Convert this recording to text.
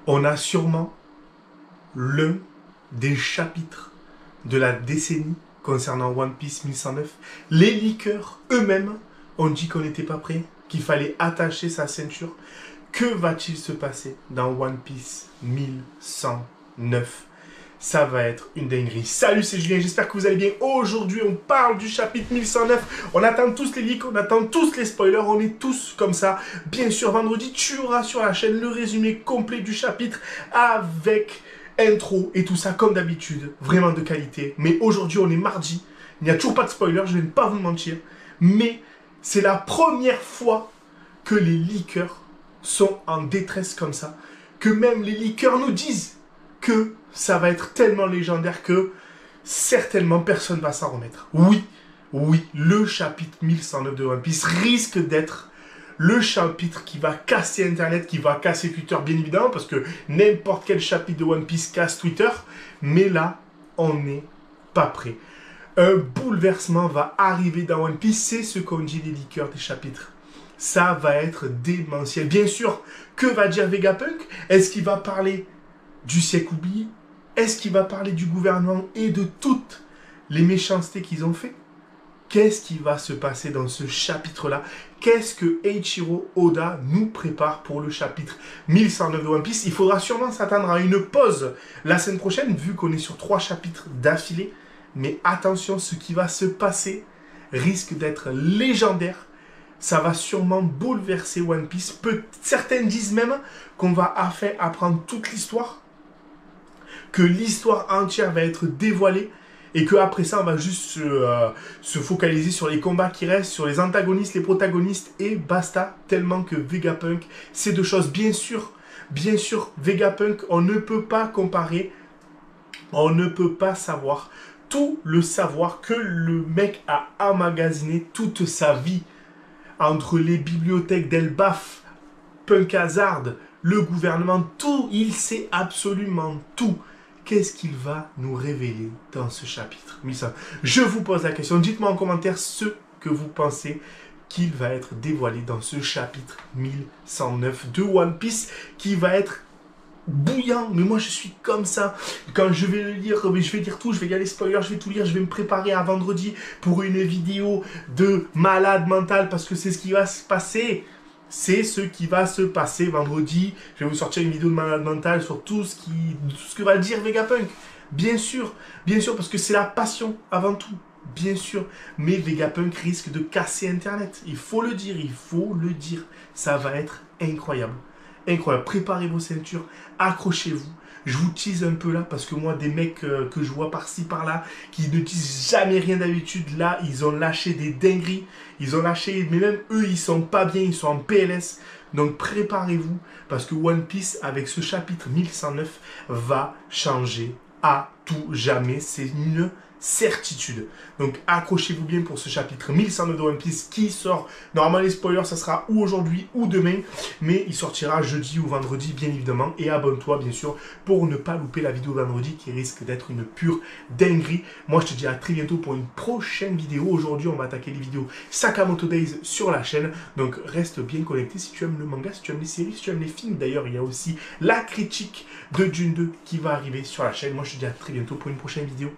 On a sûrement l'un des chapitres de la décennie concernant One Piece 1109. Les leakers eux-mêmes ont dit qu'on n'était pas prêt, qu'il fallait attacher sa ceinture. Que va-t-il se passer dans One Piece 1109? Ça va être une dinguerie. Salut, c'est Julien, j'espère que vous allez bien. Aujourd'hui, on parle du chapitre 1109. On attend tous les leaks, on attend tous les spoilers, on est tous comme ça. Bien sûr, vendredi, tu auras sur la chaîne le résumé complet du chapitre avec intro et tout ça, comme d'habitude. Vraiment de qualité. Mais aujourd'hui, on est mardi. Il n'y a toujours pas de spoiler, je ne vais pas vous mentir. Mais c'est la première fois que les leakers sont en détresse comme ça. Que même les leakers nous disent que ça va être tellement légendaire que certainement personne ne va s'en remettre. Oui, le chapitre 1109 de One Piece risque d'être le chapitre qui va casser Internet, qui va casser Twitter, bien évidemment, parce que n'importe quel chapitre de One Piece casse Twitter. Mais là, on n'est pas prêt. Un bouleversement va arriver dans One Piece, c'est ce qu'ont dit les leakers des chapitres. Ça va être démentiel. Bien sûr, que va dire Vegapunk? Est-ce qu'il va parler du siècle oublié? Est-ce qu'il va parler du gouvernement et de toutes les méchancetés qu'ils ont fait? Qu'est-ce qui va se passer dans ce chapitre-là? Qu'est-ce que Eiichiro Oda nous prépare pour le chapitre 1109 de One Piece? Il faudra sûrement s'attendre à une pause la semaine prochaine, vu qu'on est sur 3 chapitres d'affilée. Mais attention, ce qui va se passer risque d'être légendaire. Ça va sûrement bouleverser One Piece. Certains disent même qu'on va enfin apprendre toute l'histoire, que l'histoire entière va être dévoilée et qu'après ça, on va juste se focaliser sur les combats qui restent, sur les antagonistes, les protagonistes et basta, tellement que Vegapunk, c'est deux choses. Bien sûr, Vegapunk, on ne peut pas comparer, on ne peut pas savoir tout le savoir que le mec a emmagasiné toute sa vie entre les bibliothèques d'Elbaf, Punk Hazard, le gouvernement, tout, il sait absolument tout. Qu'est-ce qu'il va nous révéler dans ce chapitre? Je vous pose la question, dites-moi en commentaire ce que vous pensez qu'il va être dévoilé dans ce chapitre 1109 de One Piece, qui va être bouillant. Mais moi je suis comme ça, quand je vais le lire, je vais lire tout, je vais lire les spoilers, je vais tout lire, je vais me préparer à vendredi pour une vidéo de malade mental, parce que c'est ce qui va se passer. C'est ce qui va se passer vendredi. Je vais vous sortir une vidéo de malade mental sur tout ce que va dire Vegapunk. Bien sûr, parce que c'est la passion avant tout. Bien sûr, mais Vegapunk risque de casser Internet. Il faut le dire, Ça va être incroyable. Incroyable. Préparez vos ceintures, accrochez-vous. Je vous tease un peu là, parce que moi, des mecs que je vois par-ci, par-là, qui ne disent jamais rien d'habitude, là, ils ont lâché des dingueries. Ils ont lâché, mais même eux, ils sont pas bien, ils sont en PLS. Donc préparez-vous, parce que One Piece, avec ce chapitre 1109, va changer à tout jamais. C'est une certitude. Donc accrochez-vous bien pour ce chapitre 1109 de One Piece qui sort. Normalement les spoilers ça sera ou aujourd'hui ou demain, mais il sortira jeudi ou vendredi bien évidemment. Et abonne-toi bien sûr pour ne pas louper la vidéo vendredi qui risque d'être une pure dinguerie. Moi je te dis à très bientôt pour une prochaine vidéo. Aujourd'hui on va attaquer les vidéos Sakamoto Days sur la chaîne, donc reste bien connecté si tu aimes le manga, si tu aimes les séries, si tu aimes les films. D'ailleurs il y a aussi la critique de Dune 2 qui va arriver sur la chaîne. Moi je te dis à très bientôt pour une prochaine vidéo.